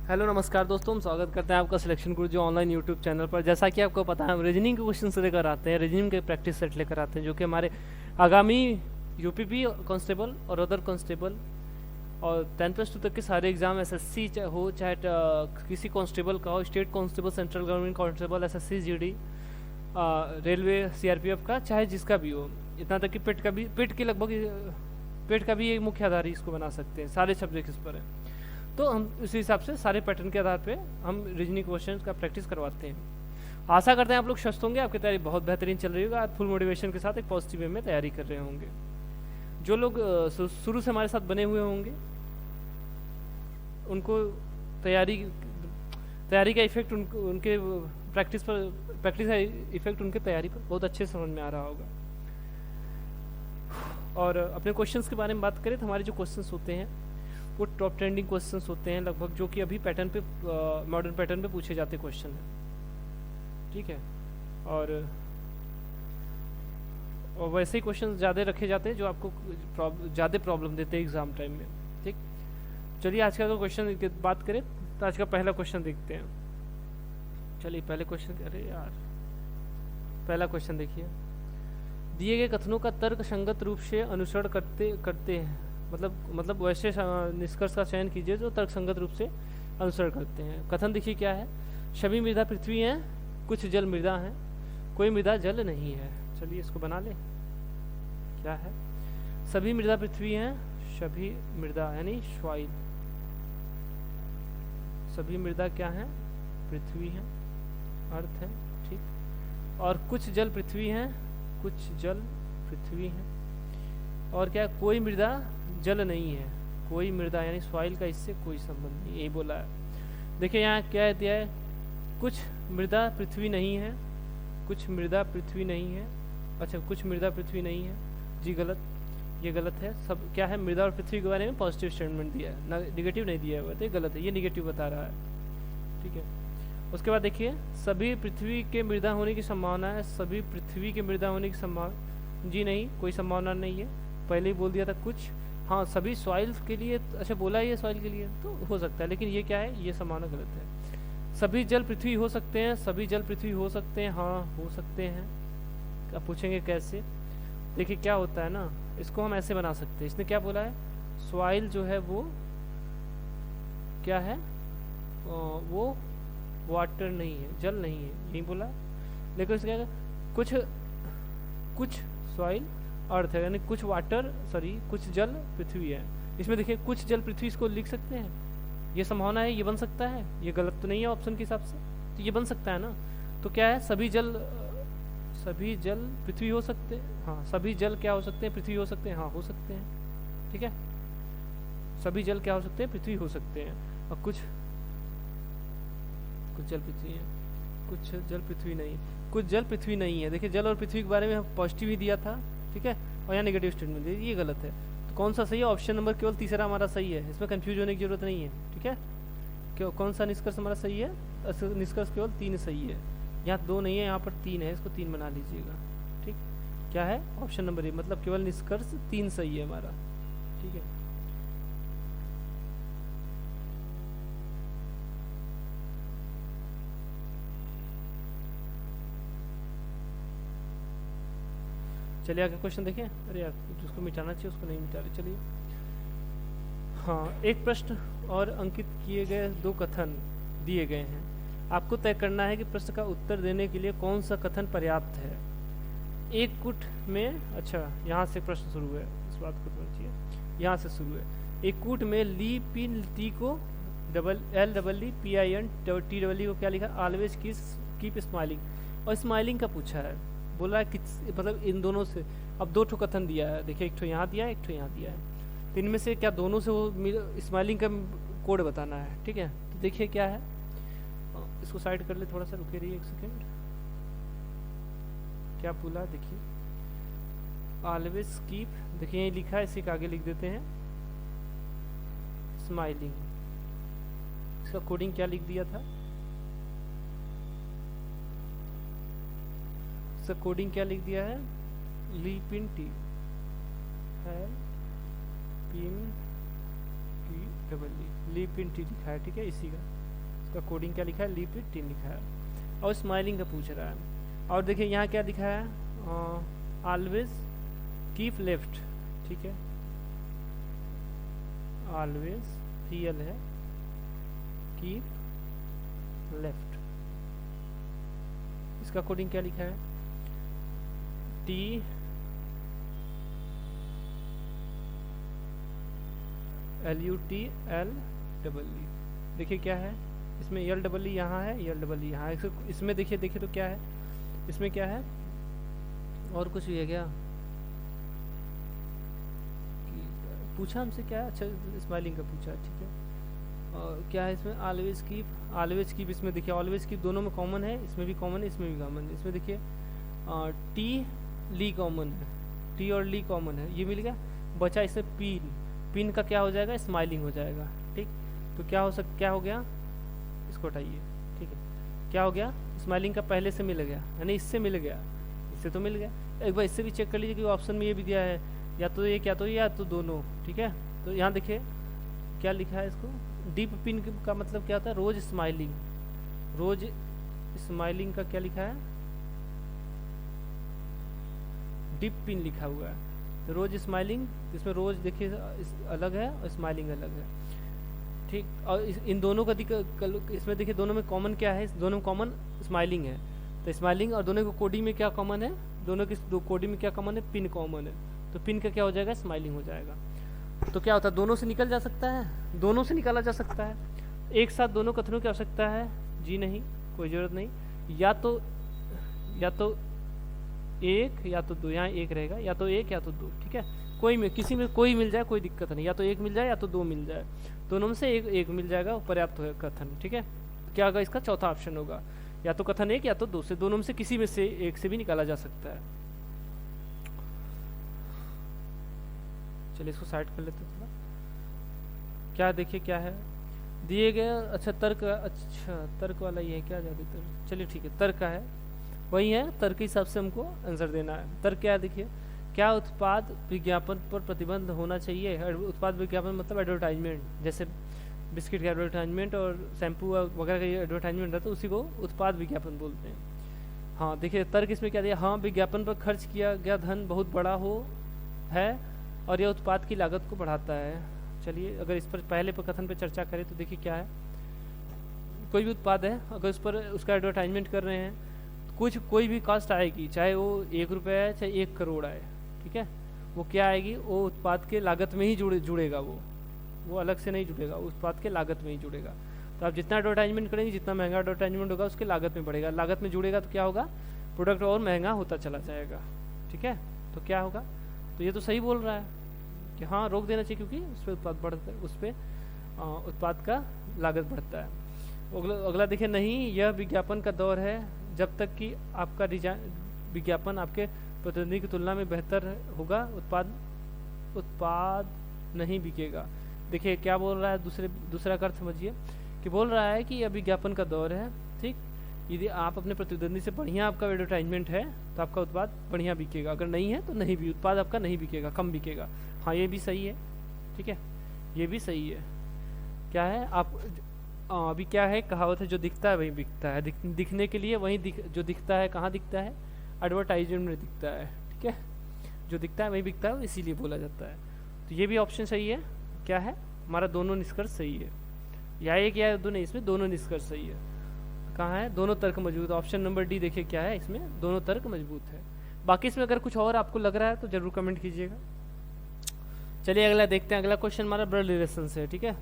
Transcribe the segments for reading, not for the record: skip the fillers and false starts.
Hello नमस्कार दोस्तों, हम स्वागत करते हैं आपका सिलेक्शन गुरु जो ऑनलाइन यूट्यूब चैनल पर। जैसा कि आपको पता है, हम रीजनिंग के क्वेश्चन लेकर आते हैं, रीजनिंग के प्रैक्टिस सेट लेकर आते हैं जो कि हमारे आगामी यूपीपी कांस्टेबल और अदर कांस्टेबल और 10+2 तक के सारे एग्जाम, एसएससी हो चाहे किसी कांस्टेबल का हो, state constable, central government constable, SSC, GD, railway, CRPF का, चाहे जिसका भी हो, इतना तक कि पिट का भी, पिट के लगभग पिट का भी एक मुख्य आधार ही इसको बना सकते हैं। सारे सब्जेक्ट इस पर है, तो हम उसी हिसाब से सारे पैटर्न के आधार पे हम रीजनिंग क्वेश्चन का प्रैक्टिस करवाते हैं। आशा करते हैं आप लोग स्वस्थ होंगे, आपकी तैयारी बहुत बेहतरीन चल रही होगी, आज फुल मोटिवेशन के साथ एक पॉजिटिव वे में तैयारी कर रहे होंगे। जो लोग शुरू से हमारे साथ बने हुए होंगे उनको तैयारी का इफेक्ट उनके प्रैक्टिस का इफेक्ट उनके तैयारी पर बहुत अच्छे से समझ में आ रहा होगा। और अपने क्वेश्चंस के बारे में बात करें तो हमारे जो क्वेश्चंस होते हैं वो टॉप ट्रेंडिंग क्वेश्चंस होते हैं लगभग, जो कि अभी पैटर्न पे, मॉडर्न पैटर्न पे पूछे जाते क्वेश्चन हैं, ठीक है। और वैसे ही क्वेश्चन ज़्यादा रखे जाते हैं जो आपको ज़्यादा प्रॉब्लम देते हैं एग्जाम टाइम में, ठीक। चलिए आज का क्वेश्चन की बात करें तो आज का पहला क्वेश्चन देखते हैं। चलिए पहले क्वेश्चन, अरे यार पहला क्वेश्चन देखिए। दिए गए कथनों का तर्क संगत रूप से अनुसरण करते हैं, मतलब वैसे निष्कर्ष का चयन कीजिए जो तर्कसंगत रूप से अनुसरण करते हैं। कथन देखिए क्या है। सभी मृदा पृथ्वी हैं, कुछ जल मृदा हैं, कोई मृदा जल नहीं है। चलिए इसको बना ले। क्या है? सभी मृदा पृथ्वी हैं, सभी मृदा यानी सॉइल, सभी मृदा क्या है? पृथ्वी है, अर्थ है, ठीक। और कुछ जल पृथ्वी हैं, कुछ जल पृथ्वी हैं, और क्या? कोई मृदा जल नहीं है, कोई मृदा यानी सॉइल का इससे कोई संबंध नहीं, यही बोला है। देखिए यहाँ क्या दिया है, कुछ मृदा पृथ्वी नहीं है, कुछ मृदा पृथ्वी नहीं है। अच्छा, कुछ मृदा पृथ्वी नहीं है, जी गलत, ये गलत है। सब क्या है? मृदा और पृथ्वी के बारे में पॉजिटिव स्टेटमेंट दिया है, ना नेगेटिव नहीं दिया है, तो ये गलत है, ये नेगेटिव बता रहा है, ठीक है। उसके बाद देखिए, सभी पृथ्वी के मृदा होने की संभावना है, सभी पृथ्वी के मृदा होने की संभावना, जी नहीं, कोई संभावना नहीं है, पहले ही बोल दिया था कुछ। हाँ, सभी सॉइल के लिए, अच्छा बोला है ये सॉइल के लिए तो हो सकता है, लेकिन ये क्या है? ये संभावना गलत है। सभी जल पृथ्वी हो सकते हैं, सभी जल पृथ्वी हो सकते हैं, हाँ हो सकते हैं। अब पूछेंगे कैसे? देखिए क्या होता है ना, इसको हम ऐसे बना सकते हैं। इसने क्या बोला है? सॉइल जो है वो क्या है? वो वाटर नहीं है, जल नहीं है, यही बोला। लेकिन इसका क्या, कुछ सॉइल अर्थ है, यानी कुछ वाटर, सॉरी कुछ जल पृथ्वी है। इसमें देखिए कुछ जल पृथ्वी, इसको लिख सकते हैं, ये संभावना है, ये बन सकता है, ये गलत तो नहीं है ऑप्शन के हिसाब से, तो ये बन सकता है ना। तो क्या है? सभी जल पृथ्वी हो सकते हैं, हाँ सभी जल क्या हो सकते हैं? पृथ्वी हो सकते हैं, हाँ हो सकते हैं, ठीक है। सभी जल क्या हो सकते हैं? पृथ्वी हो सकते हैं। और कुछ जल पृथ्वी है, कुछ जल पृथ्वी नहीं, कुछ जल पृथ्वी नहीं है। देखिए जल और पृथ्वी के बारे में हम पॉजिटिव ही दिया था, ठीक है, और यहाँ नेगेटिव स्टेटमेंट दिया, ये गलत है। तो कौन सा सही है? ऑप्शन नंबर केवल तीसरा हमारा सही है, इसमें कंफ्यूज होने की जरूरत नहीं है, ठीक है। क्यों, कौन सा निष्कर्ष हमारा सही है? निष्कर्ष केवल 3 सही है, यहाँ 2 नहीं है, यहाँ पर 3 है, इसको 3 बना लीजिएगा, ठीक। क्या है? ऑप्शन नंबर ए, मतलब केवल निष्कर्ष 3 सही है हमारा, ठीक है। चलिए आगे क्वेश्चन देखिए। अरे यार जिसको मिटाना चाहिए उसको नहीं मिटा रहे, चलिए। हाँ, एक प्रश्न और अंकित किए गए 2 कथन दिए गए हैं, आपको तय करना है कि प्रश्न का उत्तर देने के लिए कौन सा कथन पर्याप्त है। एक कूट में, अच्छा यहाँ से प्रश्न शुरू है, इस बात को समझिए, यहाँ से शुरू है। एक कूट में ली पी टी को LEEPIN को क्या लिखा? ऑलवेज कीप स्माइलिंग, और स्माइलिंग का पूछा है, बोल रहा है कि मतलब इन दोनों से। अब 2 ठो कथन दिया है, देखिए एक ठो यहाँ दिया है, एक ठो यहाँ दिया है, तो इनमें से क्या दोनों से वो स्माइलिंग का कोड बताना है, ठीक है। तो देखिए क्या है, इसको साइड कर ले थोड़ा सा, रुके रहिए एक सेकेंड। क्या बोला देखिए, ऑलवेज कीप, देखिए यही लिखा है, इसी के आगे लिख देते हैं स्माइलिंग। इसका कोडिंग क्या लिख दिया था? इसका कोडिंग क्या लिख दिया है? लीपिन टी है, पिन टी डबल लीप इन टी लिखा है, ठीक है, इसी का इसका कोडिंग क्या लिखा है, लीप इन टी लिखा है, और स्माइलिंग का पूछ रहा है। और देखिए यहाँ क्या दिखा है, ऑलवेज कीप लेफ्ट, ठीक है, ऑलवेज PL है, कीप लेफ्ट, इसका कोडिंग क्या लिखा है, TLEE, देखिए क्या है इसमें LEE यहाँ है, LEE यहाँ है, इसमें देखिए तो क्या है, इसमें क्या है, और कुछ भी है क्या, पूछा हमसे क्या है, अच्छा स्माइलिंग का पूछा, ठीक है, और क्या है इसमें, ऑलवेज कीप, इसमें देखिए ऑलवेज कीप दोनों में कॉमन है, इसमें भी कॉमन है, इसमें भी कॉमन है, इसमें देखिए टी ली कॉमन है, टी और ली कॉमन है, ये मिल गया, बचा इसमें पिन का क्या हो जाएगा, स्माइलिंग हो जाएगा, ठीक, तो क्या हो गया, इसको हटाइए, ठीक है, क्या हो गया, स्माइलिंग का पहले से मिल गया, यानी इससे मिल गया, इससे तो मिल गया, एक बार इससे भी चेक कर लीजिए कि ऑप्शन में ये भी दिया है, या तो एक या तो दोनों, ठीक है, तो यहाँ देखिए क्या लिखा है, इसको डीप पिन का मतलब क्या होता है, रोज स्माइलिंग का क्या लिखा है, डीप पिन लिखा हुआ है, तो रोज स्माइलिंग, इसमें रोज देखिए अलग है और स्माइलिंग अलग है, ठीक, और इन दोनों का इसमें देखिए दोनों में कॉमन क्या है, दोनों में कॉमन स्माइलिंग है, तो स्माइलिंग और दोनों को कोडिंग में क्या कॉमन है, दोनों की कोडिंग में क्या कॉमन है, पिन कॉमन है, तो पिन का क्या हो जाएगा, स्माइलिंग हो जाएगा, तो क्या होता है, दोनों से निकल जा सकता है, दोनों से निकाला जा सकता है, एक साथ दोनों कथनों की आवश्यकता है, जी नहीं, कोई ज़रूरत नहीं, या तो एक या तो दो, यहाँ एक रहेगा, या तो एक या तो दो, ठीक है, किसी में कोई मिल जाए, कोई दिक्कत नहीं, या तो एक मिल जाए या तो दो मिल जाए, दोनों में से एक मिल जाएगा, पर्याप्त है कथन, ठीक है, क्या होगा, इसका चौथा ऑप्शन होगा, या तो कथन एक या तो दो से, दोनों में से किसी में से एक से भी निकाला जा सकता है। चलिए इसको साइड कर लेते हैं थोड़ा, क्या देखिए क्या है दिए गए, अच्छा तर्क वाला ही है क्या, ज़्यादातर, चलिए ठीक है, तर्क का है, वही है, तर्क के हिसाब से हमको आंसर देना है। तर्क क्या है, देखिए, क्या उत्पाद विज्ञापन पर प्रतिबंध होना चाहिए, उत्पाद विज्ञापन मतलब एडवर्टाइजमेंट, जैसे बिस्किट का एडवर्टाइजमेंट और शैम्पू वगैरह का एडवर्टाइजमेंट रहता है, उसी को उत्पाद विज्ञापन बोलते हैं। हाँ देखिए तर्क इसमें क्या दिया, हाँ विज्ञापन पर खर्च किया गया धन बहुत बड़ा है और यह उत्पाद की लागत को बढ़ाता है। चलिए अगर इस पर पहले पर कथन पर चर्चा करें तो देखिए क्या है, कोई भी उत्पाद है अगर उस पर उसका एडवर्टाइजमेंट कर रहे हैं, कोई भी कॉस्ट आएगी, चाहे वो 1 रुपये है चाहे 1 करोड़ आए, ठीक है, वो क्या आएगी, वो उत्पाद के लागत में ही जुड़ेगा, वो अलग से नहीं जुड़ेगा, उत्पाद के लागत में ही जुड़ेगा। तो आप जितना एडवर्टाइजमेंट करेंगे, जितना महंगा एडवर्टाइजमेंट होगा उसके लागत में बढ़ेगा, लागत में जुड़ेगा तो क्या होगा, प्रोडक्ट और महंगा होता चला जाएगा, ठीक है। तो क्या होगा, तो ये तो सही बोल रहा है कि हाँ रोक देना चाहिए क्योंकि उस पर उत्पाद बढ़ता है, उस पर उत्पाद का लागत बढ़ता है। अगला देखिए, नहीं यह विज्ञापन का दौर है जब तक कि आपका विज्ञापन आपके प्रतिद्वंदी की तुलना में बेहतर होगा, उत्पाद नहीं बिकेगा। देखिए क्या बोल रहा है, दूसरा अर्थ समझिए कि बोल रहा है कि यह विज्ञापन का दौर है, ठीक, यदि आप अपने प्रतिद्वंदी से बढ़िया आपका एडवर्टाइजमेंट है तो आपका उत्पाद बढ़िया बिकेगा, अगर नहीं है तो नहीं भी, उत्पाद आपका नहीं बिकेगा, कम बिकेगा। हाँ ये भी सही है, ठीक है, ये भी सही है। क्या है, आप अभी क्या है, कहावत है, जो दिखता है वही बिकता है, दिखने के लिए वही जो दिखता है, कहाँ दिखता है, एडवर्टाइजमेंट में दिखता है, ठीक है, जो दिखता है वही बिकता है, इसीलिए बोला जाता है। तो ये भी ऑप्शन सही है, क्या है हमारा, दोनों निष्कर्ष सही है, या एक या दो नहीं, इसमें दोनों निष्कर्ष सही है। कहाँ है, दोनों तर्क मजबूत, ऑप्शन नंबर डी देखिए क्या है, इसमें दोनों तर्क मजबूत है। बाकी इसमें अगर कुछ और आपको लग रहा है तो जरूर कमेंट कीजिएगा। चलिए अगला देखते हैं, अगला क्वेश्चन हमारा ब्लड रिलेशन से है, ठीक है।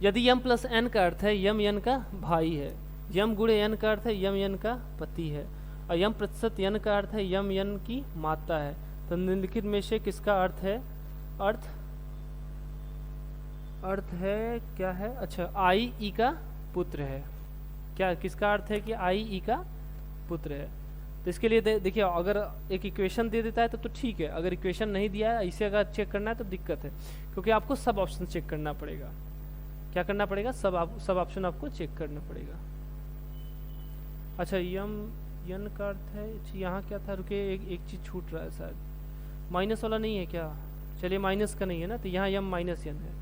यदि यम प्लस एन का अर्थ है यम यन का भाई है, यम गुणे एन का अर्थ है यम यन का पति है, और यम प्रतिशत यन का अर्थ है यम यन की माता है, तो निम्नलिखित में से किसका अर्थ है, अर्थ है क्या है, अच्छा आई ई का पुत्र है, क्या किसका अर्थ है कि आई ई का पुत्र है। तो इसके लिए देखिए अगर एक इक्वेशन दे देता है तो ठीक है, अगर इक्वेशन नहीं दिया है, इसे अगर चेक करना है तो दिक्कत है, क्योंकि आपको सब ऑप्शन चेक करना पड़ेगा। क्या करना पड़ेगा, सब ऑप्शन आपको चेक करना पड़ेगा। अच्छा यम यन का अर्थ है, यहाँ क्या था, रुके एक चीज़ छूट रहा है शायद, माइनस वाला नहीं है क्या, चलिए माइनस का नहीं है ना, तो यहाँ यम माइनस यन है,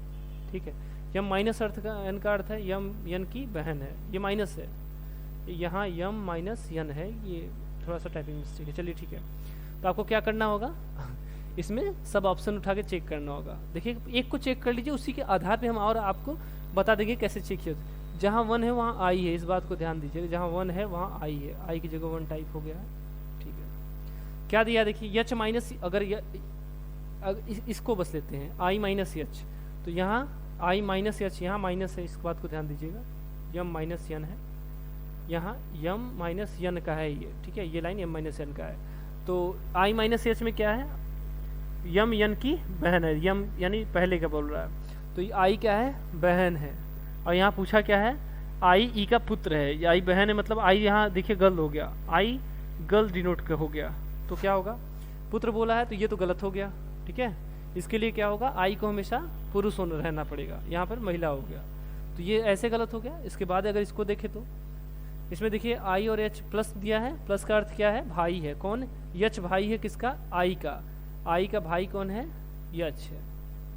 ठीक है, यम माइनस अर्थ का यन का अर्थ है यम यन की बहन है, ये माइनस है, यहाँ यम माइनस यन है, ये थोड़ा सा टाइपिंग मिस्टेक है। चलिए ठीक है, तो आपको क्या करना होगा इसमें सब ऑप्शन उठा के चेक करना होगा। देखिए एक को चेक कर लीजिए, उसी के आधार पे हम और आपको बता देंगे कैसे चेक किया। जहाँ 1 है वहाँ आई है, इस बात को ध्यान दीजिएगा, जहाँ 1 है वहाँ आई है, आई की जगह 1 टाइप हो गया है। ठीक है, क्या दिया देखिए यच माइनस, अगर इसको बस लेते हैं आई माइनस यच, तो यहाँ आई माइनस यच यहाँ माइनस है, इस बात को ध्यान दीजिएगा, यम माइनस यन है, यहाँ यम माइनस यन का है ये। ठीक है, ये लाइन यम माइनस यन का है। तो आई माइनस एच में क्या है, यम यन की बहन है, यम यानी पहले का बोल रहा है, तो ये आई क्या है, बहन है। और यहाँ पूछा क्या है, आई ई का पुत्र है, आई बहन है, मतलब आई यहाँ देखिए गर्ल हो गया, आई गर्ल डिनोट हो गया, तो क्या होगा, पुत्र बोला है तो ये तो गलत हो गया। ठीक है, इसके लिए क्या होगा, आई को हमेशा पुरुष होना रहना पड़ेगा, यहाँ पर महिला हो गया, तो ये ऐसे गलत हो गया। इसके बाद अगर इसको देखें तो इसमें देखिए आई और एच प्लस दिया है, प्लस का अर्थ क्या है, भाई है, कौन, यच भाई है किसका, आई का, आई का भाई कौन है, यच है,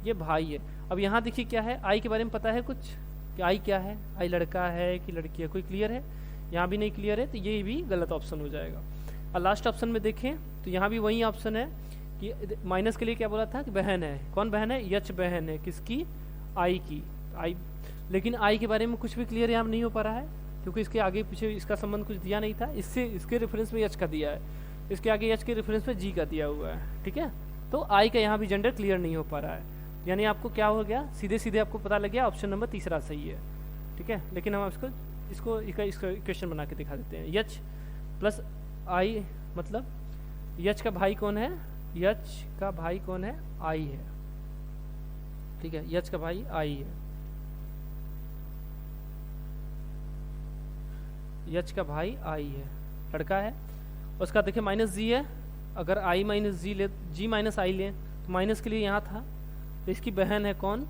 ये भाई है। अब यहाँ देखिए क्या है, आई के बारे में पता है कुछ कि आई क्या है, आई लड़का है कि लड़की है, कोई क्लियर है, यहाँ भी नहीं क्लियर है, तो ये भी गलत ऑप्शन हो जाएगा। और लास्ट ऑप्शन में देखें तो यहाँ भी वही ऑप्शन है कि माइनस के लिए क्या बोला था कि बहन है, कौन बहन है, यच बहन है किसकी, आई की, आई, लेकिन आई के बारे में कुछ भी क्लियर यहाँ नहीं हो पा रहा है, क्योंकि इसके आगे पीछे इसका संबंध कुछ दिया नहीं था, इससे इसके रेफरेंस में एच का दिया है, इसके आगे एच के रेफरेंस में जी का दिया हुआ है। ठीक है, तो आई का यहाँ भी जेंडर क्लियर नहीं हो पा रहा है, यानी आपको क्या हो गया, सीधे सीधे आपको पता लग गया ऑप्शन नंबर तीसरा सही है। ठीक है, लेकिन हम इसको इक्वेशन बना के दिखा देते हैं। यच प्लस आई मतलब यच का भाई कौन है, यच का भाई कौन है, आई है। ठीक है, यच का भाई आई है, यच का भाई आई है, लड़का है। उसका देखिए माइनस जी है, अगर आई माइनस जी ले, जी माइनस आई लें तो माइनस के लिए यहाँ था, तो इसकी बहन है कौन,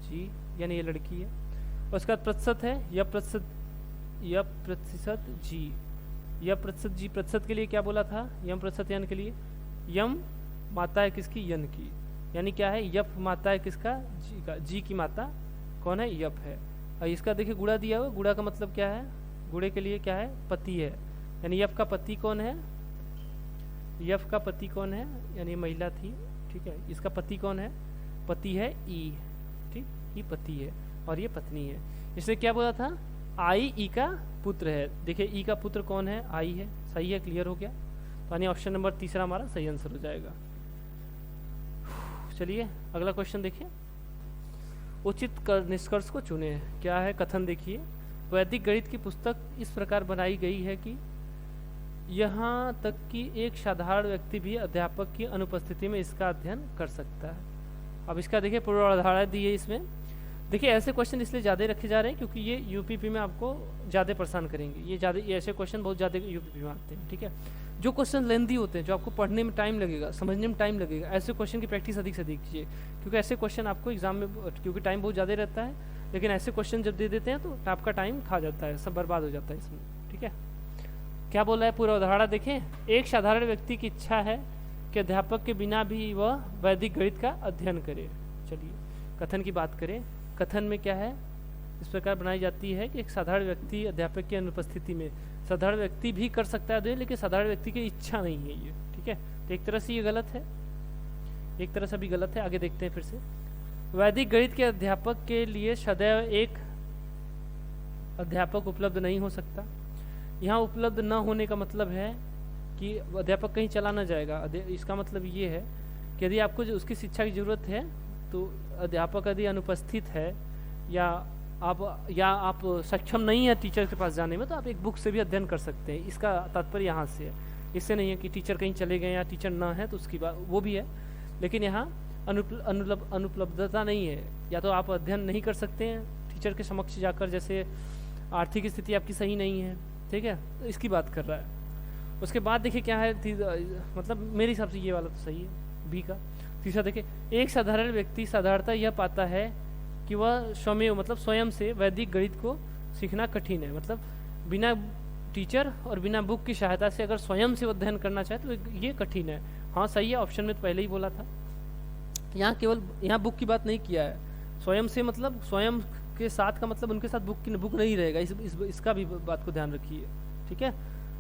जी, यानी ये लड़की है। उसका प्रतिशत है यह प्रतिशत जी, यह प्रतिशत जी, प्रतिशत के लिए क्या बोला था, यम प्रतिशत यन के लिए, यम माता है किसकी, यन की, यानी क्या है, यप माता है किसका, जी का, जी की माता कौन है, यप है। और इसका देखिए गुड़ा दिया हुआ, गुड़ा का मतलब क्या है, गुड़े के लिए क्या है, पति है, यानी यफ का पति कौन है, यफ का पति कौन है, यानी महिला थी। ठीक है, इसका पति कौन है, पति है ई, ठीक, ये पति है और ये पत्नी है। इसने क्या बोला था, आई ई का पुत्र है, देखिए ई का पुत्र कौन है, आई है, सही है, क्लियर हो गया, तो यानी ऑप्शन नंबर तीसरा हमारा सही आंसर हो जाएगा। चलिए अगला क्वेश्चन देखिए, उचित निष्कर्ष को चुने, क्या है कथन देखिए, वैदिक गणित की पुस्तक इस प्रकार बनाई गई है कि यहाँ तक कि एक साधारण व्यक्ति भी अध्यापक की अनुपस्थिति में इसका अध्ययन कर सकता है। अब इसका देखिए पूर्वाधार दी है इसमें, देखिए ऐसे क्वेश्चन इसलिए ज़्यादा रखे जा रहे हैं क्योंकि ये यूपीपी में आपको ज़्यादा परेशान करेंगे, ये ऐसे क्वेश्चन बहुत ज़्यादा यूपीपी में आते हैं। ठीक है, जो क्वेश्चन लेंदी होते हैं, जो आपको पढ़ने में टाइम लगेगा, समझने में टाइम लगेगा, ऐसे क्वेश्चन की प्रैक्टिस अधिक से अधिक कीजिए, क्योंकि ऐसे क्वेश्चन आपको एग्जाम में, क्योंकि टाइम बहुत ज़्यादा रहता है, लेकिन ऐसे क्वेश्चन जब दे देते हैं तो आपका टाइम खा जाता है, सब बर्बाद हो जाता है इसमें। ठीक है, क्या बोल रहा है पूरा उदाहरण देखें, एक साधारण व्यक्ति की इच्छा है कि अध्यापक के बिना भी वह वैदिक गणित का अध्ययन करे। चलिए कथन की बात करें, कथन में क्या है, इस प्रकार बनाई जाती है कि एक साधारण व्यक्ति अध्यापक की अनुपस्थिति में, साधारण व्यक्ति भी कर सकता है अध्ययन, लेकिन साधारण व्यक्ति की इच्छा नहीं है ये। ठीक है, तो एक तरह से ये गलत है, एक तरह से भी गलत है। आगे देखते हैं फिर से, वैदिक गणित के अध्यापक के लिए सदैव एक अध्यापक उपलब्ध नहीं हो सकता। यहाँ उपलब्ध न होने का मतलब है कि अध्यापक कहीं चला न जाएगा, इसका मतलब ये है कि यदि आपको उसकी शिक्षा की ज़रूरत है तो अध्यापक यदि अनुपस्थित है या आप सक्षम नहीं है टीचर के पास जाने में, तो आप एक बुक से भी अध्ययन कर सकते हैं। इसका तात्पर्य यहाँ से है, इससे नहीं है कि टीचर कहीं चले गए या टीचर ना है तो उसकी बात वो भी है, लेकिन यहाँ अनुपलब्धता नहीं है, या तो आप अध्ययन नहीं कर सकते हैं टीचर के समक्ष जाकर, जैसे आर्थिक स्थिति आपकी सही नहीं है। ठीक है, तो इसकी बात कर रहा है। उसके बाद देखिए क्या है, मतलब मेरे हिसाब से ये वाला तो सही है, बी का। तीसरा देखिए, एक साधारण व्यक्ति साधारणतः यह पाता है कि वह स्वयं से वैदिक गणित को सीखना कठिन है, मतलब बिना टीचर और बिना बुक की सहायता से अगर स्वयं से अध्ययन करना चाहे तो ये कठिन है। हाँ सही है, ऑप्शन में तो पहले ही बोला था। यहाँ केवल बुक की बात नहीं किया है, स्वयं से मतलब स्वयं के साथ का मतलब उनके साथ बुक नहीं रहेगा, इसका भी बात को ध्यान रखिए, ठीक है।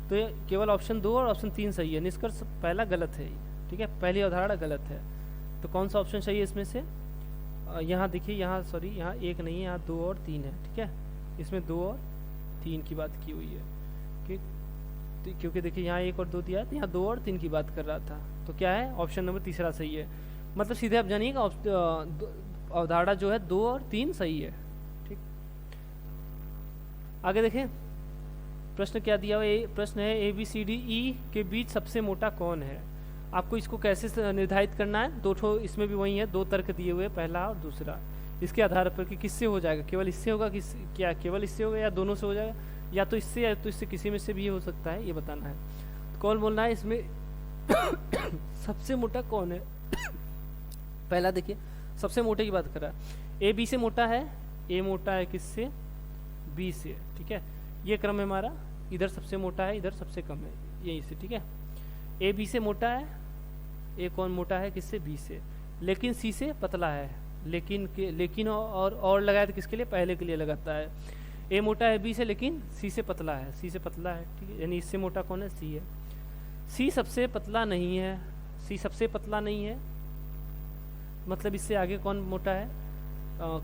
तो ये केवल ऑप्शन 2 और ऑप्शन 3 सही है, निष्कर्ष पहला गलत है, ठीक है, पहली अवधारणा गलत है। तो कौन सा ऑप्शन सही है इसमें से? यहाँ देखिए, यहाँ सॉरी, यहाँ 1 नहीं है, यहाँ 2 और 3 है, ठीक है। इसमें 2 और 3 की बात की हुई है, क्योंकि देखिए यहाँ 1 और 2 दिया है, यहाँ 2 और 3 की बात कर रहा था। तो क्या है, ऑप्शन नंबर तीसरा सही है। मतलब सीधे आप जानिएगा अवधारणा जो है 2 और 3 सही है, ठीक। आगे देखें, प्रश्न क्या दिया हुआ है? प्रश्न है ABCDE के बीच सबसे मोटा कौन है। आपको इसको कैसे निर्धारित करना है? 2 ठो इसमें भी वही है, 2 तर्क दिए हुए, पहला और दूसरा। इसके आधार पर कि किससे हो जाएगा, केवल इससे होगा, क्या केवल इससे होगा या दोनों से हो जाएगा, या तो इससे या तो इससे, किसी में से भी हो सकता है, ये बताना है। तो कौन बोलना है इसमें सबसे मोटा कौन है? पहला देखिए, सबसे मोटे की बात कर रहा है। A B से मोटा है, A मोटा है किससे? B से, ठीक है। ये क्रम है हमारा, इधर सबसे मोटा है, इधर सबसे कम है, यही से, ठीक है। A B से मोटा है, A कौन मोटा है किससे? B से, लेकिन C से पतला है। लेकिन और लगाया तो किसके लिए? पहले के लिए लगाता है। A मोटा है B से, लेकिन C से पतला है, C से पतला है, ठीक है। यानी इससे मोटा कौन है? C है। C सबसे पतला नहीं है, C सबसे पतला नहीं है, मतलब इससे आगे कौन मोटा है?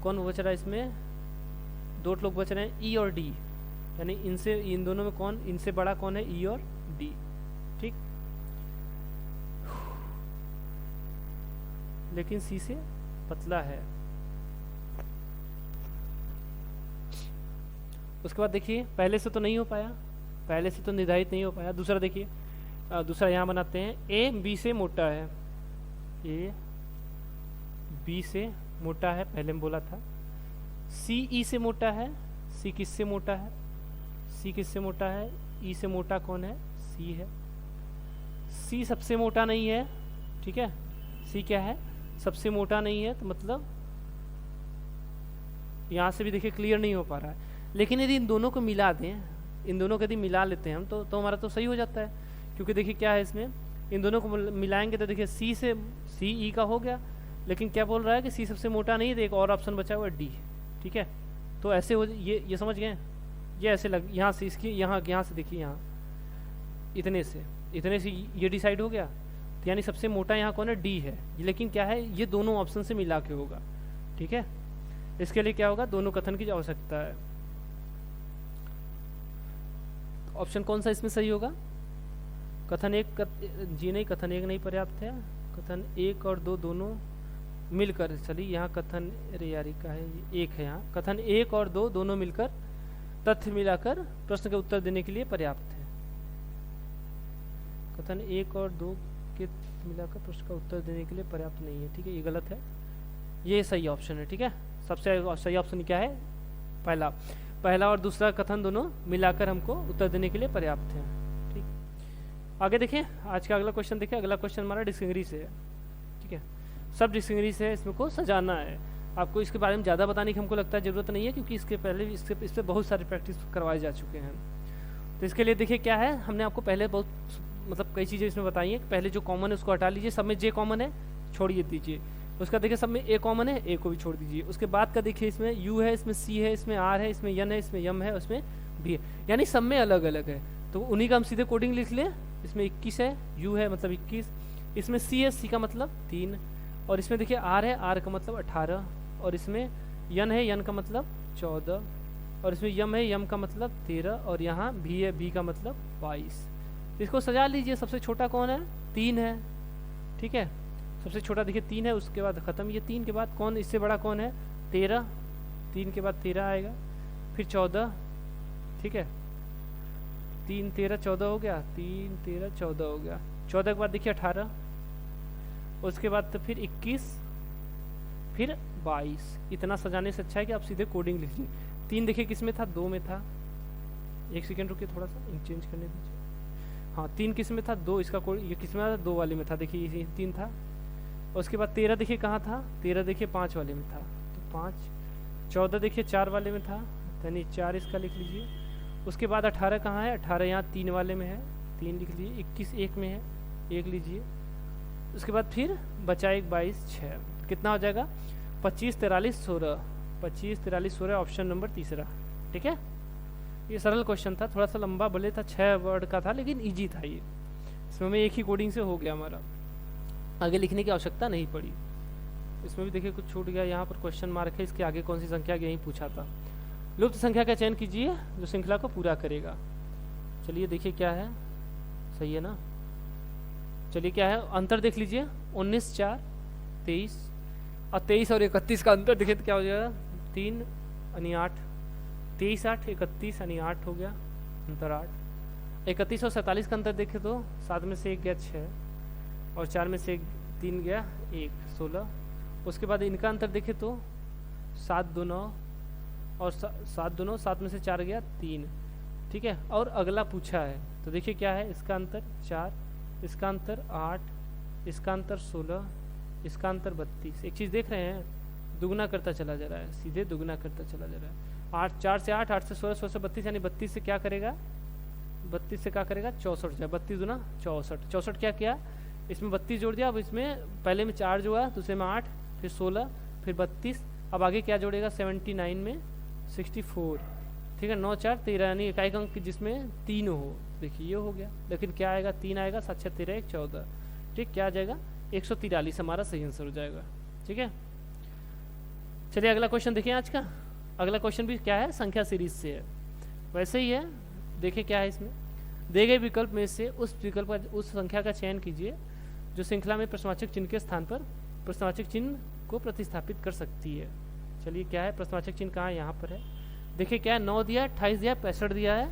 कौन बच रहा है इसमें? 2 लोग बच रहे हैं, E और D, यानी इनसे, इन दोनों में कौन इनसे बड़ा कौन है? E और D, ठीक। लेकिन C से पतला है। उसके बाद देखिए, पहले से तो नहीं हो पाया, पहले से तो निर्धारित नहीं हो पाया। दूसरा देखिए, दूसरा यहाँ बनाते हैं। A B से मोटा है, A B से मोटा है, पहले में बोला था। C E से मोटा है, C किससे मोटा है? C किससे मोटा है? E से मोटा कौन है? C है। C सबसे मोटा नहीं है, ठीक है। C क्या है? सबसे मोटा नहीं है, तो मतलब यहाँ से भी देखिए क्लियर नहीं हो पा रहा है। लेकिन यदि इन दोनों को मिला दें, इन दोनों को यदि मिला लेते हैं हम, तो हमारा तो सही हो जाता है। क्योंकि देखिए क्या है इसमें, इन दोनों को मिलाएंगे तो देखिए C से CE का हो गया, लेकिन क्या बोल रहा है कि C सबसे मोटा नहीं है, तो एक और ऑप्शन बचा हुआ है D, ठीक है। तो ऐसे हो, ये समझ गए? ये ऐसे लग, यहाँ से इसकी, यहाँ से देखिए, यहाँ इतने से ये डिसाइड हो गया। तो यानी सबसे मोटा यहाँ कौन है? D है। लेकिन क्या है, ये दोनों ऑप्शन से मिला के होगा, ठीक है। इसके लिए क्या होगा? दोनों कथन की आवश्यकता है। ऑप्शन कौन सा इसमें सही होगा? कथन 1 कथन 1 नहीं पर्याप्त है, कथन 1 और 2 दोनों मिलकर, चलिए यहाँ कथन, अरे यार का है, 1 है यहाँ, कथन 1 और 2 दोनों मिलकर तथ्य मिलाकर प्रश्न का उत्तर देने के लिए पर्याप्त है। कथन 1 और 2 के मिलाकर प्रश्न का उत्तर देने के लिए पर्याप्त नहीं है, ठीक है, ये गलत है, ये सही ऑप्शन है, ठीक है। सबसे सही ऑप्शन क्या है? पहला और दूसरा कथन दोनों मिलाकर हमको उत्तर देने के लिए पर्याप्त है, ठीक। आगे देखें, आज का अगला क्वेश्चन देखें। अगला क्वेश्चन हमारा डिक्शनरी से है, ठीक है, सब डिक्शनरी से है, इसमें को सजाना है। आपको इसके बारे में ज़्यादा बताने की हमको लगता है ज़रूरत नहीं है, क्योंकि इसके पहले इस पर बहुत सारे प्रैक्टिस करवाए जा चुके हैं। तो इसके लिए देखिए क्या है, हमने आपको पहले बहुत मतलब कई चीज़ें इसमें बताई हैं। पहले जो कॉमन है उसको हटा लीजिए, सब में J कॉमन है, छोड़िए दीजिए। उसका देखिए सब में A कॉमन है, A को भी छोड़ दीजिए। उसके बाद का देखिए, इसमें U है, इसमें C है, इसमें R है, इसमें N है, इसमें M है, उसमें B है, यानी सब में अलग अलग है। तो उन्हीं का हम सीधे कोडिंग लिख लें। इसमें 21 है, U है मतलब 21, इसमें C है, C का मतलब 3, और इसमें देखिए R है, R का मतलब 18, और इसमें N है, N का मतलब 14, और इसमें M है, M का मतलब 13, और यहाँ B है, B का मतलब 22। इसको सजा लीजिए। सबसे छोटा कौन है? 3 है, ठीक है, सबसे छोटा देखिए 3 है। उसके बाद ख़त्म, ये 3 के बाद कौन इससे बड़ा कौन है? 13, 3 के बाद 13 आएगा, फिर 14, ठीक है, 3 13 14 हो गया, 3 13 14 हो गया। 14 के बाद देखिए 18, उसके बाद तो फिर 21, फिर 22। इतना सजाने से अच्छा है कि आप सीधे कोडिंग लिख लीजिए। 3 देखिए किस में था? 2 में था। एक सेकेंड रुकिए, थोड़ा सा चेंज करने दीजिए। हाँ, 3 किस में था? 2। इसका कोड ये किस में था? 2 वाले में था। देखिए ये 3 था। उसके बाद 13 देखिए कहाँ था? 13 देखिए 5 वाले में था, तो 5। 14 देखिए 4 वाले में था, यानी 4 इसका लिख लीजिए। उसके बाद 18 कहाँ है? 18 यहाँ 3 वाले में है, 3 लिख लीजिए। 21 1 में है, 1 लीजिए। उसके बाद फिर बचा एक 22 6, कितना हो जाएगा? 25 43 16, 25 43 16 ऑप्शन नंबर तीसरा। ठीक है, ये सरल क्वेश्चन था, थोड़ा सा लंबा भले था, 6 वर्ड का था, लेकिन इजी था ये। इसमें हमें एक ही कोडिंग से हो गया हमारा, आगे लिखने की आवश्यकता नहीं पड़ी। इसमें भी देखिए कुछ छूट गया, यहाँ पर क्वेश्चन मार्क है, इसके आगे कौन सी संख्या यही पूछा था। लुप्त संख्या का चयन कीजिए जो श्रृंखला को पूरा करेगा। चलिए देखिए क्या है, सही है ना। चलिए क्या है, अंतर देख लीजिए, 19 4 23, और 23 और 31 का अंतर देखिए तो क्या हो जाएगा, 3 यानी 8, 23 8 31 यानी 8 हो गया, अंतर 8। 31 और 47 का अंतर देखे तो 7 में से 1 गया 6, और 4 में से 3 गया 1, 16। उसके बाद इनका अंतर देखे तो 7 2 9, और 7 2 9, 7 में से 4 गया 3। ठीक है, और अगला पूछा है तो देखिए क्या है, इसका अंतर 4, इसका अंतर 8, इसका अंतर 16, इसका अंतर 32। एक चीज़ देख रहे हैं, दुगना करता चला जा रहा है, सीधे दुगना करता चला जा रहा है। 8 4 से 8, 8 से 16, 16 से 32, यानी 32 से क्या करेगा, 32 से क्या करेगा 64 जाए, 32 दूना 64, 64 क्या किया, इसमें 32 जोड़ दिया। अब इसमें पहले में 4 जोड़ा, दूसरे में 8, फिर 16, फिर 32, अब आगे क्या जोड़ेगा 79 में 64। ठीक है, 9 4 13, यानी इकाई अंक जिसमें 3 हो, देखिए ये हो गया, लेकिन क्या आएगा 3 आएगा, 7 6 13 1 14। ठीक, क्या आ जाएगा 143 हमारा सही आंसर हो जाएगा। ठीक है, चलिए अगला क्वेश्चन देखिए आज का। अगला क्वेश्चन भी क्या है, संख्या सीरीज से है, वैसे ही है। देखिए क्या है इसमें, दिए गए विकल्प में से उस विकल्प का, उस संख्या का चयन कीजिए जो श्रृंखला में प्रश्नवाचक चिन्ह के स्थान पर प्रश्नवाचक चिन्ह को प्रतिस्थापित कर सकती है। चलिए क्या है, प्रश्नवाचक चिन्ह कहाँ है, यहाँ पर है। देखिए क्या है, 9 दिया, 28 दिया, 65 दिया है,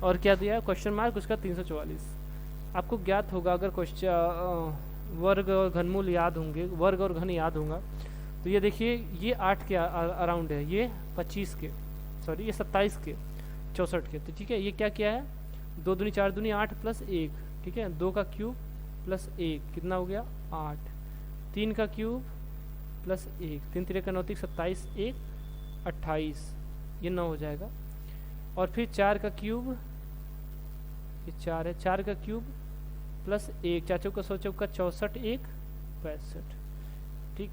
और क्या दिया है क्वेश्चन मार्क, उसका 344। आपको ज्ञात होगा अगर क्वेश्चन वर्ग और घनमूल याद होंगे, वर्ग और घन याद होगा, तो ये देखिए ये 8 के अराउंड है, ये 25 के, सॉरी ये 27 के, 64 के। तो ठीक है, ये क्या किया है, 2 दूनी 4 दूनी 8 प्लस 1, ठीक है, 2 का क्यूब प्लस 1 कितना हो गया 8, 3 का क्यूब प्लस 1, 3 3 का 9 27, 1 28, ये 9 हो जाएगा। और फिर 4 का क्यूब, ये 4 है, 4 का क्यूब प्लस 1, 4 चौका 100 चौका 64, 1 65। ठीक,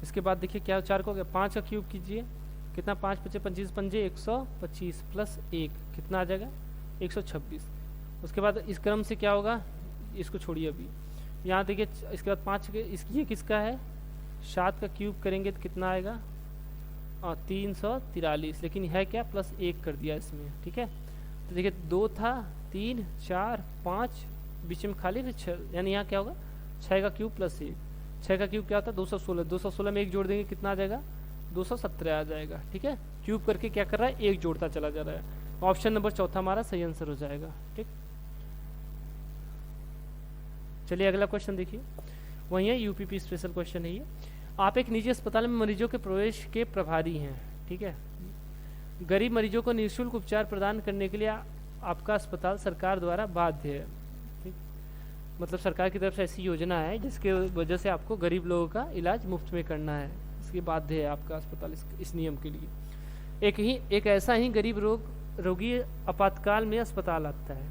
इसके बाद देखिए क्या 4 को 5 का क्यूब कीजिए, कितना 5 5 25 पंजे 125 प्लस 1 कितना आ जाएगा 126। उसके बाद इस क्रम से क्या होगा, इसको छोड़िए अभी, यहाँ देखिए इसके बाद 5 के ये किसका है, 7 का क्यूब करेंगे तो कितना आएगा 343, लेकिन है क्या प्लस 1 कर दिया इसमें। ठीक है, तो देखिए 2 था, 3 4 5, बीच में खाली, फिर 6, यानी यहाँ क्या होगा 6 का क्यूब प्लस 1, 6 का क्यूब क्या होता है 216, 216 में 1 जोड़ देंगे कितना आ जाएगा 217 आ जाएगा। ठीक है, क्यूब करके क्या कर रहा है 1 जोड़ता चला जा रहा है। ऑप्शन नंबर चौथा हमारा सही आंसर हो जाएगा। ठीक, चलिए अगला क्वेश्चन देखिए, वही है यूपीपी स्पेशल क्वेश्चन है ये। आप एक निजी अस्पताल में मरीजों के प्रवेश के प्रभारी हैं। ठीक है, गरीब मरीजों को निःशुल्क उपचार प्रदान करने के लिए आपका अस्पताल सरकार द्वारा बाध्य है। ठीक, मतलब सरकार की तरफ से ऐसी योजना है जिसके वजह से आपको गरीब लोगों का इलाज मुफ्त में करना है, इसके बाध्य है आपका अस्पताल इस नियम के लिए। एक ऐसा ही गरीब रोगी आपातकाल में अस्पताल आता है,